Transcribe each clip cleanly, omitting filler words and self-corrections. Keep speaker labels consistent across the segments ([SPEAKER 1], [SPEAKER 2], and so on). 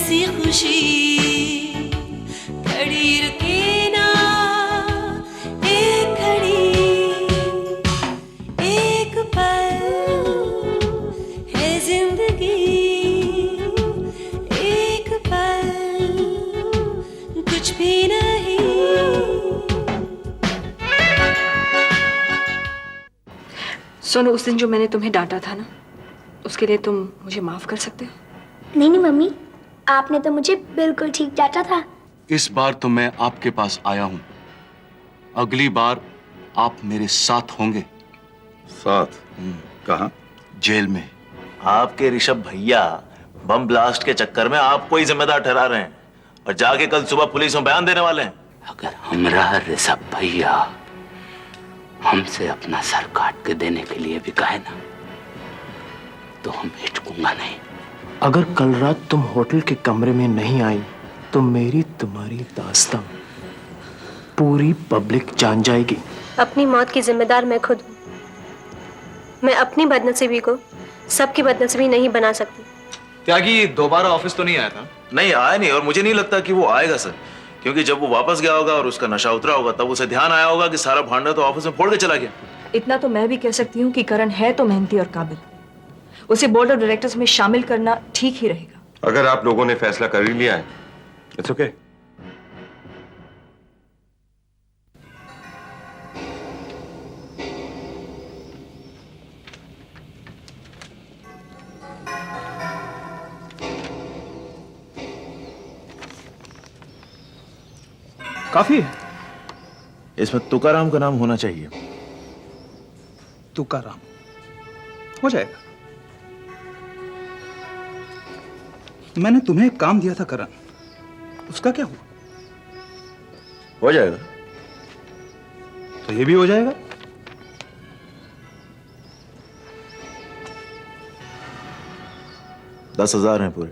[SPEAKER 1] ऐसी खुशी खड़ी रुके ना एक घड़ी, एक पल है जिंदगी, एक पल कुछ भी नहीं।
[SPEAKER 2] सोनू, उस दिन जो मैंने तुम्हें डांटा था ना, उसके लिए तुम मुझे माफ कर सकते हो?
[SPEAKER 3] नहीं नहीं मम्मी, आपने तो मुझे बिल्कुल ठीक डांटा था।
[SPEAKER 4] इस बार तो मैं आपके पास आया हूं, अगली बार आप मेरे साथ होंगे।
[SPEAKER 5] साथ? कहाँ?
[SPEAKER 4] जेल में।
[SPEAKER 6] आपके ऋषभ भैया बम ब्लास्ट के चक्कर में आपको ही जिम्मेदार ठहरा रहे हैं और जाके कल सुबह पुलिस में बयान देने वाले हैं।
[SPEAKER 7] अगर हमरा ऋषभ भैया हमसे अपना सर काट के देने के लिए भी कहे ना, तो हम हिचकूंगा नहीं।
[SPEAKER 8] अगर कल रात तुम होटल के कमरे में नहीं आई तो मेरी तुम्हारी दास्तां पूरी पब्लिक जान जाएगी।
[SPEAKER 9] अपनी मौत की जिम्मेदार मैं खुद हूँ। मैं अपनी बदनसीबी को सबकी बदनसीबी नहीं बना सकती।
[SPEAKER 10] त्यागी दोबारा ऑफिस तो नहीं आया था?
[SPEAKER 6] नहीं आया नहीं, और मुझे नहीं लगता कि वो आएगा सर, क्योंकि जब वो वापस गया होगा और उसका नशा उतरा होगा तब उसे ध्यान आया होगा कि सारा भांडा तो ऑफिस में फोड़ के चला गया।
[SPEAKER 2] इतना तो मैं भी कह सकती हूँ कि करण है तो मेहनती और काबिल, उसे बोर्ड ऑफ डायरेक्टर्स में शामिल करना ठीक ही रहेगा।
[SPEAKER 5] अगर आप लोगों ने फैसला कर ही लिया है, इट्स ओके।
[SPEAKER 10] काफी है।
[SPEAKER 6] इसमें तुकाराम का नाम होना चाहिए।
[SPEAKER 10] तुकाराम हो जाएगा। मैंने तुम्हें एक काम दिया था करण, उसका क्या हुआ?
[SPEAKER 6] हो जाएगा।
[SPEAKER 10] तो ये भी हो जाएगा।
[SPEAKER 6] $10,000 हैं पूरे।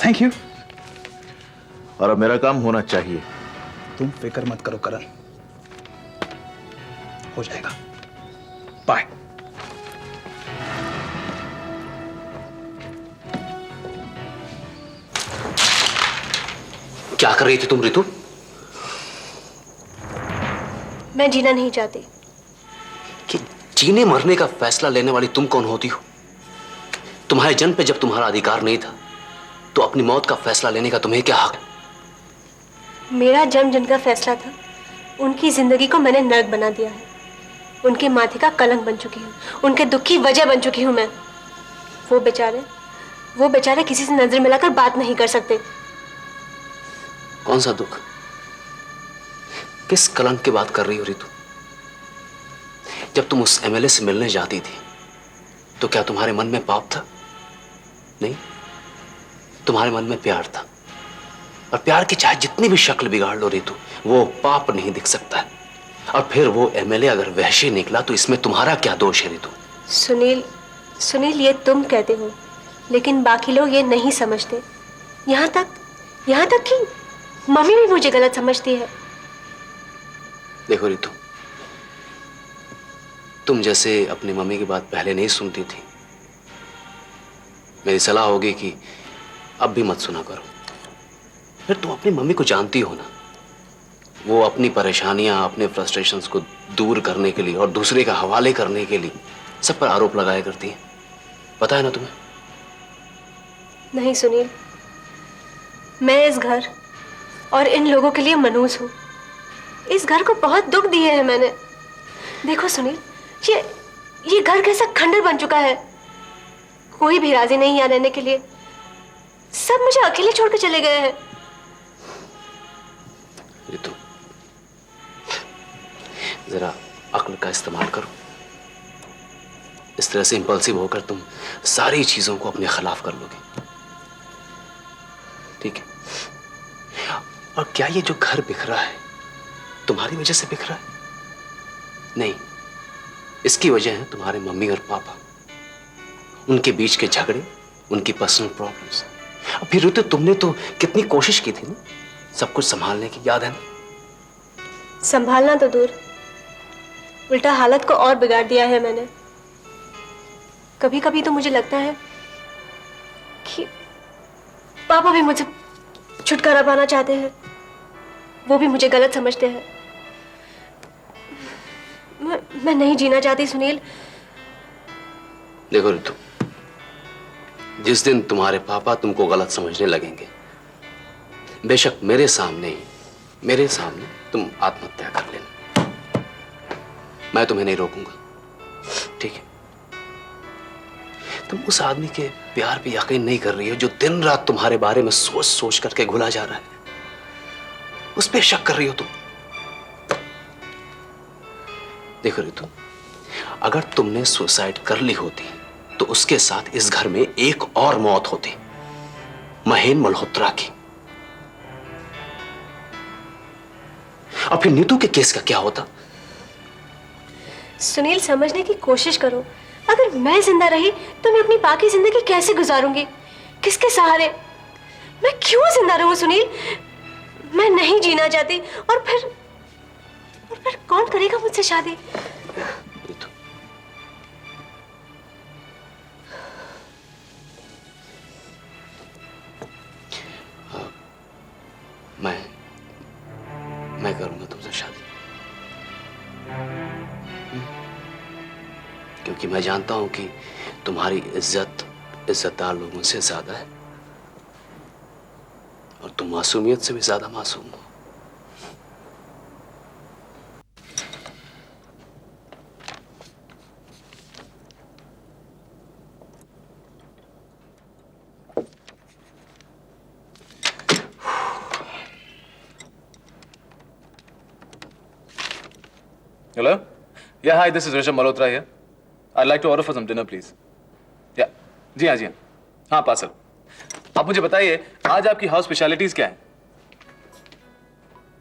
[SPEAKER 10] Thank you.
[SPEAKER 6] और अब मेरा काम होना चाहिए।
[SPEAKER 10] तुम फिक्र मत करो करण, हो जाएगा। बाय।
[SPEAKER 7] क्या कर रही थी तुम रितु?
[SPEAKER 9] मैं जीना नहीं चाहती।
[SPEAKER 7] कि जीने मरने का फैसला लेने वाली तुम कौन होती हो? तुम्हारे जन्म पे जब तुम्हारा अधिकार नहीं था तो अपनी मौत का फैसला लेने का तुम्हें क्या हक?
[SPEAKER 9] मेरा जन्म जिनका फैसला था, उनकी जिंदगी को मैंने नर्क बना दिया है। उनके माथे का कलंक बन चुकी हूँ, उनके दुख की वजह बन चुकी हूँ मैं। वो बेचारे किसी से नजर मिलाकर बात नहीं कर सकते।
[SPEAKER 7] कौन सा दुख? किस कलंक की बात कर रही हो रितु? जब तुम उस एमएलए से मिलने जाती थी तो क्या तुम्हारे मन में पाप था? नहीं, तुम्हारे मन में प्यार था। और प्यार की चाहे जितनी भी शक्ल बिगाड़ लो रितु, वो पाप नहीं दिख सकता है। और फिर वो एमएलए अगर वहशी निकला तो इसमें तुम्हारा क्या दोष है रितु?
[SPEAKER 9] सुनील, ये तुम कहते हो, लेकिन बाकी लोग ये नहीं समझते। यहाँ तक कि मम्मी भी मुझे गलत समझती है।
[SPEAKER 7] देखो रितु, तुम जैसे अपनी मम्मी की बात पहले नहीं सुनती थी, मेरी सलाह होगी कि अब भी मत सुना करो। फिर तुम अपनी मम्मी को जानती हो ना, वो अपनी परेशानियां, अपने फ्रस्ट्रेशंस को दूर करने के लिए और दूसरे का हवाले करने के लिए सब पर आरोप लगाया करती है। पता है ना तुम्हें?
[SPEAKER 9] नहीं सुनील, मैं इस घर और इन लोगों के लिए मनहूस हूँ। इस घर को बहुत दुख दिए हैं मैंने। देखो सुनील, ये घर कैसा खंडर बन चुका है। कोई भी राजी नहीं यहाँ रहने के लिए। सब मुझे अकेले छोड़ के चले गए हैं।
[SPEAKER 7] रितु, जरा अक्ल का इस्तेमाल करो। इस तरह से इंपल्सिव होकर तुम सारी चीजों को अपने खिलाफ कर लोगे। ठीक है? और क्या ये जो घर बिखरा है तुम्हारी वजह से बिखरा है? नहीं, इसकी वजह है तुम्हारे मम्मी और पापा, उनके बीच के झगड़े, उनकी पर्सनल प्रॉब्लम्स। और फिर रितु, तुमने तो कितनी कोशिश की थी ना सब कुछ संभालने की, याद है ना?
[SPEAKER 9] संभालना तो दूर, उल्टा हालत को और बिगाड़ दिया है मैंने। कभी कभी तो मुझे लगता है पापा भी मुझसे छुटकारा पाना चाहते हैं, वो भी मुझे गलत समझते हैं। मैं नहीं जीना चाहती सुनील।
[SPEAKER 7] देखो रितु, जिस दिन तुम्हारे पापा तुमको गलत समझने लगेंगे, बेशक मेरे सामने तुम आत्महत्या कर लेना, मैं तुम्हें नहीं रोकूंगा, ठीक है? तुम उस आदमी के प्यार पे यकीन नहीं कर रही हो जो दिन रात तुम्हारे बारे में सोच सोच करके घुला जा रहा है, उस पे शक कर रही हो तुम। देखो रितु, अगर तुमने सुसाइड कर ली होती तो उसके साथ इस घर में एक और मौत होती, महेन मल्होत्रा की। और फिर नीतू के केस का क्या होता?
[SPEAKER 9] सुनील, समझने की कोशिश करो। अगर मैं जिंदा रही तो मैं अपनी बाकी जिंदगी कैसे गुजारूंगी? किसके सहारे? मैं क्यों जिंदा रहूं सुनील? मैं नहीं जीना चाहती। और फिर कौन करेगा मुझसे शादी?
[SPEAKER 7] नीतू, मैं करूंगा तुमसे शादी, क्योंकि मैं जानता हूं कि तुम्हारी इज्जतदार लोगों से ज्यादा है और तुम मासूमियत से भी ज्यादा मासूम हो।
[SPEAKER 11] Hello? Yeah, hi, this is Rishabh Malhotra here. I'd like to order for some dinner, please. Yeah. जी हाँ, हाँ पार्सल। आप मुझे बताइए, आज आपकी हाउस स्पेशलिटीज क्या है?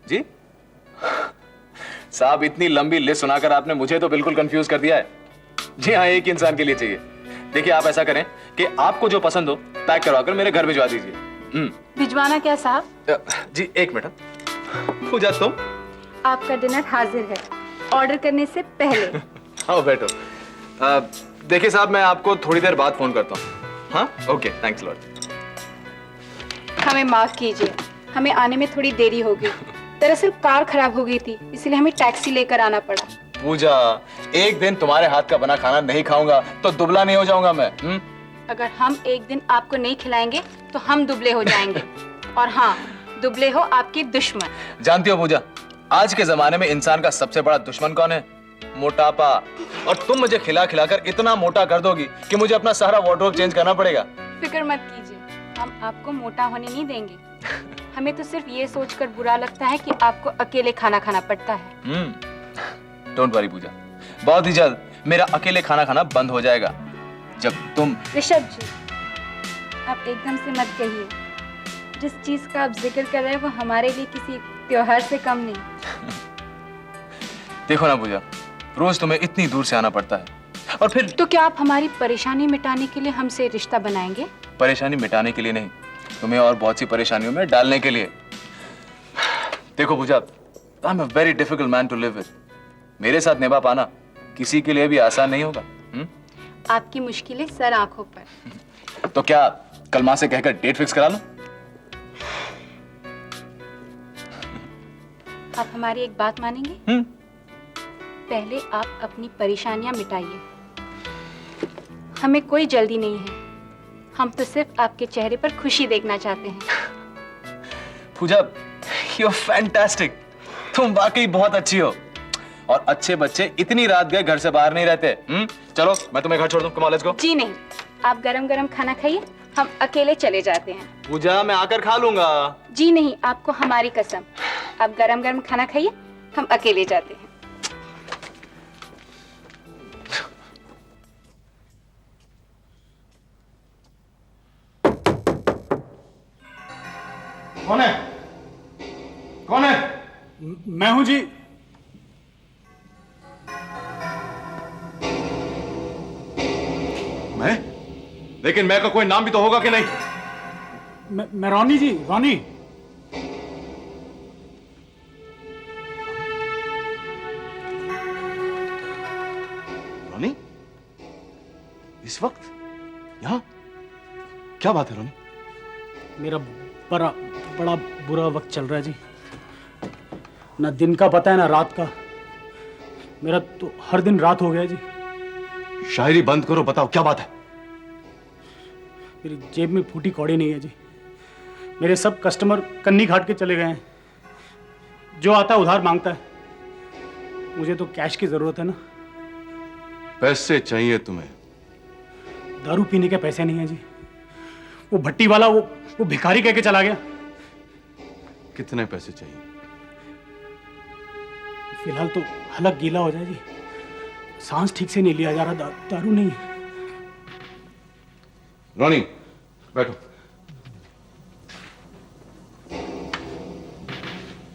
[SPEAKER 11] जी? साहब, इतनी लंबी लिस्ट सुनाकर आपने मुझे तो बिल्कुल कंफ्यूज कर दिया है। जी हाँ, एक इंसान के लिए चाहिए। देखिए, आप ऐसा करें कि आपको जो पसंद हो पैक करवाकर मेरे घर भिजवा दीजिए।
[SPEAKER 12] भिजवाना क्या साहब?
[SPEAKER 11] जी एक मिनट। पूजा, तुम?
[SPEAKER 12] आपका डिनर हाजिर है, ऑर्डर करने से पहले।
[SPEAKER 11] आओ बैठो। देखिए साहब, मैं आपको थोड़ी देर बाद फोन करता हूँ। हाँ, ओके, थैंक्स लॉट।
[SPEAKER 12] हमें माफ कीजिए, हमें आने में थोड़ी देरी हो गई। दरअसल कार खराब हो गई थी, इसलिए हमें टैक्सी लेकर आना पड़ा।
[SPEAKER 11] पूजा, एक दिन तुम्हारे हाथ का बना खाना नहीं खाऊंगा तो दुबला नहीं हो जाऊंगा मैं।
[SPEAKER 12] अगर हम एक दिन आपको नहीं खिलाएंगे तो हम दुबले हो जाएंगे। और हाँ, दुबले हो आपके दुश्मन।
[SPEAKER 11] जानती हो पूजा, आज के जमाने में इंसान का सबसे बड़ा दुश्मन कौन है? मोटापा। और तुम मुझे खिला खिलाकर इतना मोटा कर दोगी कि मुझे अपना सारा वार्डरोब चेंज करना पड़ेगा।
[SPEAKER 12] फिक्र मत कीजिए, हम आपको मोटा होने नहीं देंगे। हमें तो सिर्फ ये सोचकर बुरा लगता है कि आपको अकेले खाना खाना पड़ता है।
[SPEAKER 11] डोंट वरी पूजा, बहुत ही जल्द मेरा अकेले खाना खाना बंद हो जाएगा जब तुम।
[SPEAKER 12] ऋषभ जी, आप एकदम से मत कहिए। जिस चीज का आप जिक्र कर रहे हैं वो हमारे लिए किसी त्योहार से कम नहीं।
[SPEAKER 11] देखो ना पूजा, रोज तुम्हें इतनी दूर से आना पड़ता है और फिर।
[SPEAKER 12] तो क्या आप हमारी परेशानी मिटाने के लिए हमसे रिश्ता बनाएंगे?
[SPEAKER 11] परेशानी मिटाने के लिए नहीं, तुम्हें और बहुत सी परेशानियों में डालने के लिए। देखो Pooja, I am a very difficult man to live with. मेरे साथ निभा पाना किसी के लिए भी आसान नहीं होगा।
[SPEAKER 12] आपकी मुश्किलें सर आंखों पर।
[SPEAKER 11] तो क्या कल मां से कहकर डेट फिक्स करा लो?
[SPEAKER 12] आप हमारी एक बात मानेंगे? पहले आप अपनी परेशानियां मिटाइए। हमें कोई जल्दी नहीं है, हम तो सिर्फ आपके चेहरे पर खुशी देखना चाहते हैं।
[SPEAKER 11] पूजा, यू आर फैंटास्टिक। तुम वाकई बहुत अच्छी हो। और अच्छे बच्चे इतनी रात गए घर से बाहर नहीं रहते। चलो मैं तुम्हें घर छोड़ दूं। Come on, let's go.
[SPEAKER 12] जी नहीं, आप गरम गरम खाना खाइए, हम अकेले चले जाते हैं।
[SPEAKER 11] पूजा, मैं आकर खा लूंगा।
[SPEAKER 12] जी नहीं, आपको हमारी कसम। आप गरम गरम खाना खाइए, हम अकेले जाते हैं।
[SPEAKER 10] कौन है? कौन है? मैं हूं जी।
[SPEAKER 4] मैं? लेकिन मैं का कोई नाम भी तो होगा कि नहीं?
[SPEAKER 10] मैं रोनी जी, रोनी।
[SPEAKER 4] रोनी? इस वक्त यहां? क्या बात है रोनी?
[SPEAKER 13] मेरा बड़ा बुरा वक्त चल रहा है जी। ना दिन का पता है ना रात का। मेरा तो हर दिन रात हो गया जी।
[SPEAKER 4] शायरी बंद करो, बताओ क्या बात है।
[SPEAKER 13] मेरी जेब में फूटी कौड़ी नहीं है जी। मेरे सब कस्टमर कन्नी घाट के चले गए हैं। जो आता है उधार मांगता है। मुझे तो कैश की जरूरत है ना।
[SPEAKER 4] पैसे चाहिए तुम्हें?
[SPEAKER 13] दारू पीने के पैसे नहीं है जी। वो भट्टी वाला वो भिखारी कह के चला गया।
[SPEAKER 4] कितने पैसे चाहिए?
[SPEAKER 13] फिलहाल तो हलक गीला हो जाए जी। सांस ठीक से नहीं लिया जा रहा। दारू नहीं है।
[SPEAKER 4] रोनी बैठो।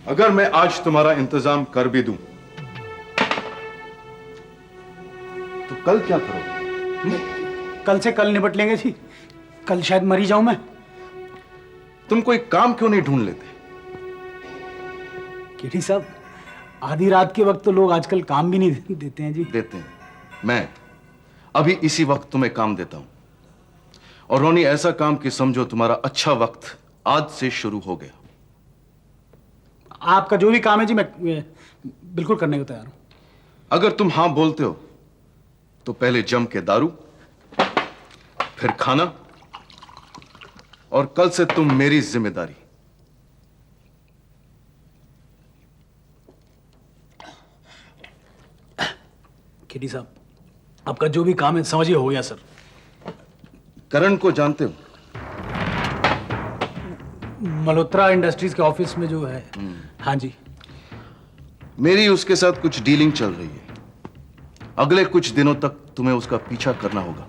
[SPEAKER 4] अगर मैं आज तुम्हारा इंतजाम कर भी दूं तो कल क्या करोगे?
[SPEAKER 13] कल से कल निपट लेंगे जी। कल शायद मरी जाऊं मैं।
[SPEAKER 4] तुम कोई काम क्यों नहीं ढूंढ लेते?
[SPEAKER 13] केटी साहब, आधी रात के वक्त तो लोग आजकल काम भी नहीं देते हैं जी।
[SPEAKER 4] देते हैं। मैं अभी इसी वक्त तुम्हें काम देता हूं। और रोनी, ऐसा काम कि समझो तुम्हारा अच्छा वक्त आज से शुरू हो गया।
[SPEAKER 13] आपका जो भी काम है जी, मैं बिल्कुल करने को तैयार हूं।
[SPEAKER 4] अगर तुम हां बोलते हो तो पहले जम के दारू, फिर खाना, और कल से तुम मेरी जिम्मेदारी।
[SPEAKER 13] केटी साहब, आपका जो भी काम है समझिए हो गया सर।
[SPEAKER 4] करण को जानते हो?
[SPEAKER 13] मल्होत्रा इंडस्ट्रीज के ऑफिस में जो है। हाँ जी।
[SPEAKER 4] मेरी उसके साथ कुछ डीलिंग चल रही है। अगले कुछ दिनों तक तुम्हें उसका पीछा करना होगा।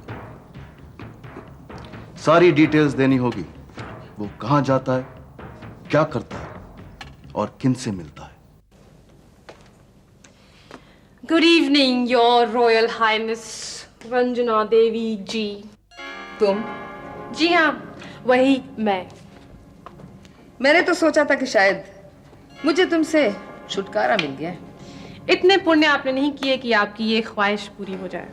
[SPEAKER 4] सारी डिटेल्स देनी होगी। वो कहां जाता है, क्या करता है और किन से मिलता है।
[SPEAKER 14] Good evening your royal highness Ranjana Devi ji.
[SPEAKER 15] तुम?
[SPEAKER 14] जी हाँ, वही मैं।
[SPEAKER 15] मैंने तो सोचा था कि शायद मुझे तुमसे छुटकारा मिल गया।
[SPEAKER 14] इतने पुण्य आपने नहीं किए कि आपकी ये ख्वाहिश पूरी हो जाए,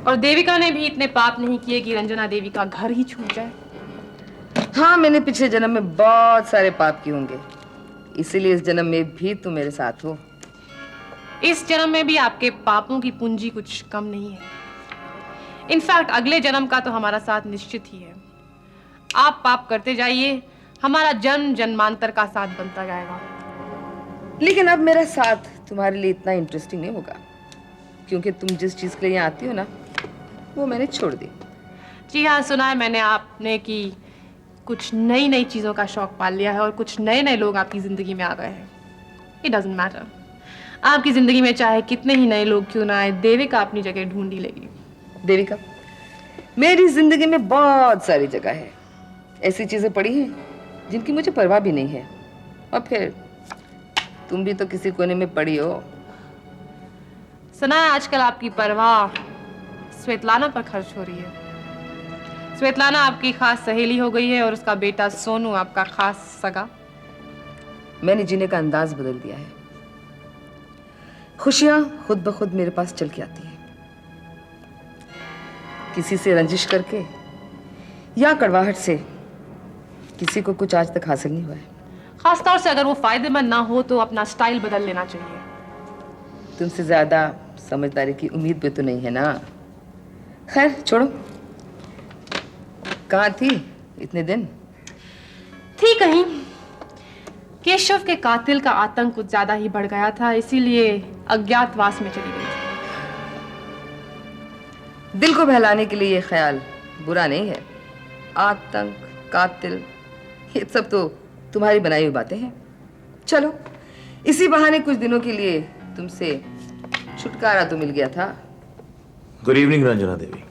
[SPEAKER 14] और देविका ने भी इतने पाप नहीं किए कि रंजना देवी का घर ही छूट जाए।
[SPEAKER 15] हाँ, मैंने पिछले जन्म में बहुत सारे पाप किए होंगे, इसीलिए इस जन्म में भी तुम मेरे साथ हो।
[SPEAKER 14] इस जन्म में भी आपके पापों की पूंजी कुछ कम नहीं है। इनफैक्ट अगले जन्म का तो हमारा साथ निश्चित ही है। आप पाप करते जाइए, हमारा जन्म जन्मांतर का साथ बनता जाएगा।
[SPEAKER 15] लेकिन अब मेरा साथ तुम्हारे लिए इतना इंटरेस्टिंग नहीं होगा, क्योंकि तुम जिस चीज के लिए यहाँ आती हो ना, वो मैंने छोड़ दी।
[SPEAKER 14] जी हाँ, सुना है मैंने आपने कि कुछ नई नई चीजों का शौक पाल लिया है और कुछ नए नए लोग आपकी जिंदगी में आ गए हैं। इट डजंट मैटर, आपकी जिंदगी में चाहे कितने ही नए लोग क्यों ना आए, देविका अपनी जगह ढूंढ ही लेगी।
[SPEAKER 15] देविका, मेरी जिंदगी में बहुत सारी जगह है, ऐसी चीजें पड़ी हैं जिनकी मुझे परवाह भी नहीं है। और फिर तुम भी तो किसी कोने में पड़ी हो।
[SPEAKER 14] सुना है आजकल आपकी परवाह स्वेतलाना पर खर्च हो रही है। स्वेतलाना आपकी खास सहेली हो गई है और उसका बेटा सोनू आपका खास सगा।
[SPEAKER 15] मैंने जीने का अंदाज बदल दिया है। खुशियां खुद ब खुद मेरे पास चल के आती हैं, किसी से रंजिश करके या कड़वाहट से। किसी को कुछ आज तक हासिल नहीं हुआ है।
[SPEAKER 14] खासतौर से अगर वो फायदेमंद ना हो तो अपना स्टाइल बदल लेना चाहिए।
[SPEAKER 15] तुमसे ज्यादा समझदारी की उम्मीद भी तो नहीं है ना। खैर छोड़ो, कहाँ थी इतने दिन?
[SPEAKER 14] थी कहीं। केशव के कातिल का आतंक कुछ ज्यादा ही बढ़ गया था, इसीलिए अज्ञातवास में चली गई थी।
[SPEAKER 15] दिल को बहलाने के लिए ये ख्याल बुरा नहीं है। आतंक, कातिल, ये सब तो तुम्हारी बनाई हुई बातें हैं। चलो, इसी बहाने कुछ दिनों के लिए तुमसे छुटकारा तो मिल गया था।
[SPEAKER 6] गुड इवनिंग रंजना देवी।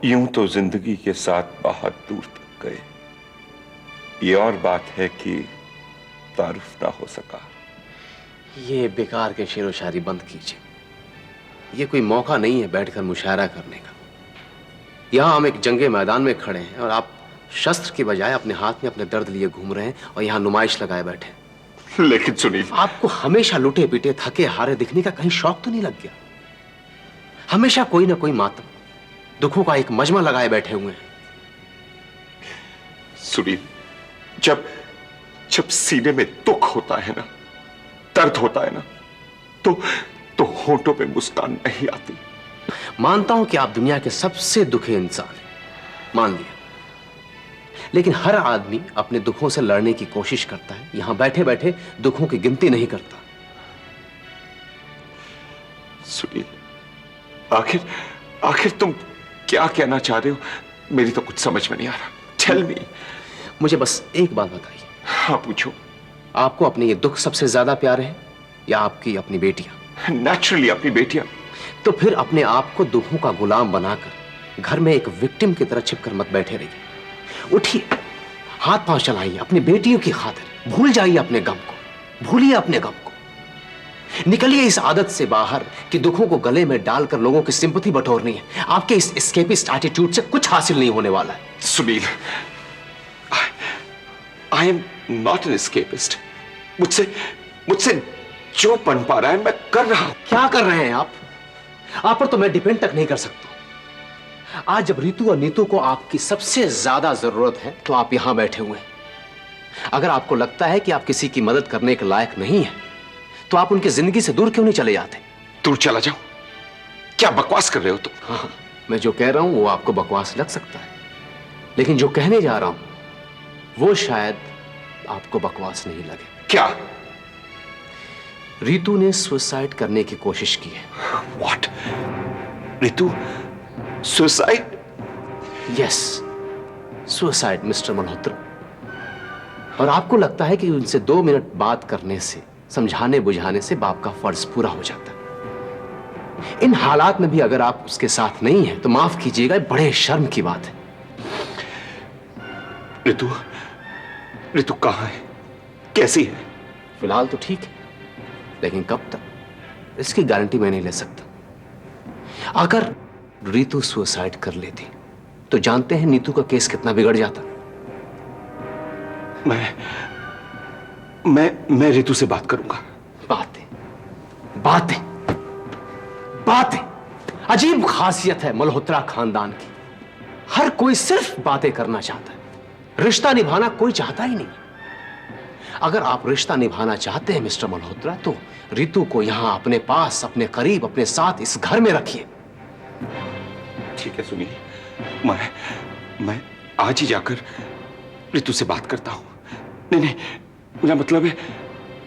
[SPEAKER 5] यूं तो जिंदगी के साथ बहुत दूर तक गए। ये और बात है कि तारुफ ना हो सका।
[SPEAKER 7] ये बेकार के शेरो शायरी बंद कीजिए। ये कोई मौका नहीं है बैठकर मुशायरा करने का। यहाँ हम एक जंगे मैदान में खड़े हैं और आप शस्त्र की बजाय अपने हाथ में अपने दर्द लिए घूम रहे हैं और यहाँ नुमाइश लगाए बैठे हैं।
[SPEAKER 5] लेकिन सुनील,
[SPEAKER 7] आपको हमेशा लुटे पीटे थके हारे दिखने का कहीं शौक तो नहीं लग गया? हमेशा कोई ना कोई मातम, दुखों का एक मजमा लगाए बैठे हुए हैं।
[SPEAKER 5] सुनील, जब जब सीने में दुख होता है ना, दर्द होता है ना, तो होठों पे मुस्कान नहीं आती।
[SPEAKER 7] मानता हूं कि आप दुनिया के सबसे दुखी इंसान हैं, मान लिया, लेकिन हर आदमी अपने दुखों से लड़ने की कोशिश करता है, यहां बैठे बैठे दुखों की गिनती नहीं करता।
[SPEAKER 5] सुनील, आखिर तुम क्या कहना चाह रहे हो? मेरी तो कुछ समझ में नहीं आ रहा। Tell me.
[SPEAKER 7] मुझे बस एक बात बताइए।
[SPEAKER 5] हाँ, पूछो।
[SPEAKER 7] आपको अपने ये दुख सबसे ज्यादा प्यारे हैं या आपकी अपनी बेटियां?
[SPEAKER 5] नेचुरली अपनी बेटियां।
[SPEAKER 7] तो फिर अपने आप को दुखों का गुलाम बनाकर घर में एक विक्टिम की तरह छिपकर मत बैठे रहिए। उठिए, हाथ पांव चलाइए अपनी बेटियों की खातिर। भूल जाइए अपने गम को, भूलिए अपने गम को। निकलिए इस आदत से बाहर कि दुखों को गले में डालकर लोगों की सिंपैथी बटोरनी है। आपके इस एस्केपिस्ट एटीट्यूड से कुछ हासिल नहीं होने वाला है।
[SPEAKER 5] Sunil, I am not an escapist. मुझसे जो बन पा रहा है मैं कर रहा हूं।
[SPEAKER 7] क्या कर रहे हैं आप पर तो मैं डिपेंड तक नहीं कर सकता। आज जब रितु और नीतू को आपकी सबसे ज्यादा जरूरत है तो आप यहां बैठे हुए हैं। अगर आपको लगता है कि आप किसी की मदद करने के लायक नहीं है तो आप उनकी जिंदगी से दूर क्यों नहीं चले जाते?
[SPEAKER 5] दूर चला जाओ? क्या बकवास कर रहे हो तुम?
[SPEAKER 7] हाँ, मैं जो कह रहा हूं वो आपको बकवास लग सकता है, लेकिन जो कहने जा रहा हूं वो शायद आपको बकवास नहीं लगे।
[SPEAKER 5] क्या?
[SPEAKER 7] रितु ने सुसाइड करने की कोशिश की है।
[SPEAKER 5] What? Ritu suicide?
[SPEAKER 7] Yes, suicide mister Malhotra. और आपको लगता है कि उनसे 2 मिनट बात करने से, समझाने बुझाने से बाप का फर्ज पूरा हो जाता है। इन हालात में भी अगर आप उसके साथ नहीं हैं तो माफ कीजिएगा, बड़े शर्म की बात है।
[SPEAKER 5] रितु कहां है? कैसी है?
[SPEAKER 7] फिलहाल तो ठीक है, लेकिन कब तक इसकी गारंटी मैं नहीं ले सकता। अगर रितु सुसाइड कर लेती तो जानते हैं नीतू का केस कितना बिगड़ जाता।
[SPEAKER 5] मैं रितु से बात करूंगा।
[SPEAKER 7] बातें अजीब खासियत है मल्होत्रा खानदान की। हर कोई सिर्फ बातें करना चाहता है, रिश्ता निभाना कोई चाहता ही नहीं। अगर आप रिश्ता निभाना चाहते हैं मिस्टर मल्होत्रा तो रितु को यहां अपने पास, अपने करीब, अपने साथ इस घर में रखिए।
[SPEAKER 5] ठीक है सुनील, मैं आज ही जाकर रितु से बात करता हूं। नहीं, मेरा मतलब है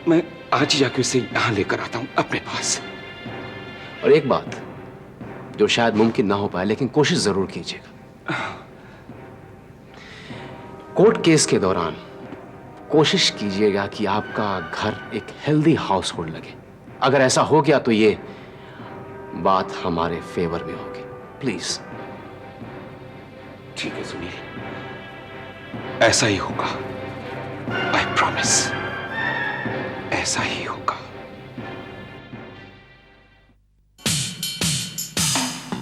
[SPEAKER 5] मैं आज ही जाकर उसे यहां लेकर आता हूं अपने पास।
[SPEAKER 7] और एक बात जो शायद मुमकिन ना हो पाए, लेकिन कोशिश जरूर कीजिएगा। कोर्ट केस के दौरान कोशिश कीजिएगा कि आपका घर एक हेल्दी हाउस होल्ड लगे। अगर ऐसा हो गया तो ये बात हमारे फेवर में होगी। प्लीज।
[SPEAKER 5] ठीक है सुनील, ऐसा ही होगा। आई प्रॉमिस, ऐसा ही होगा।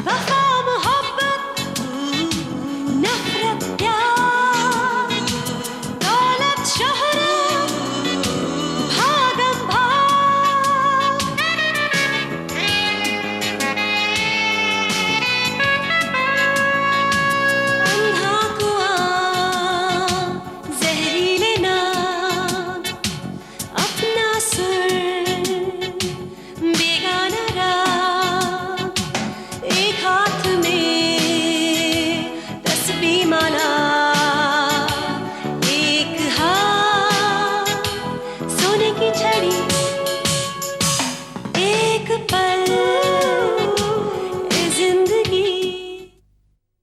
[SPEAKER 1] वफा मोहब्बत नफरत प्यार दौलत शोहरत भागम भाग अंधा कुआं जहरीले नाम अपना सुर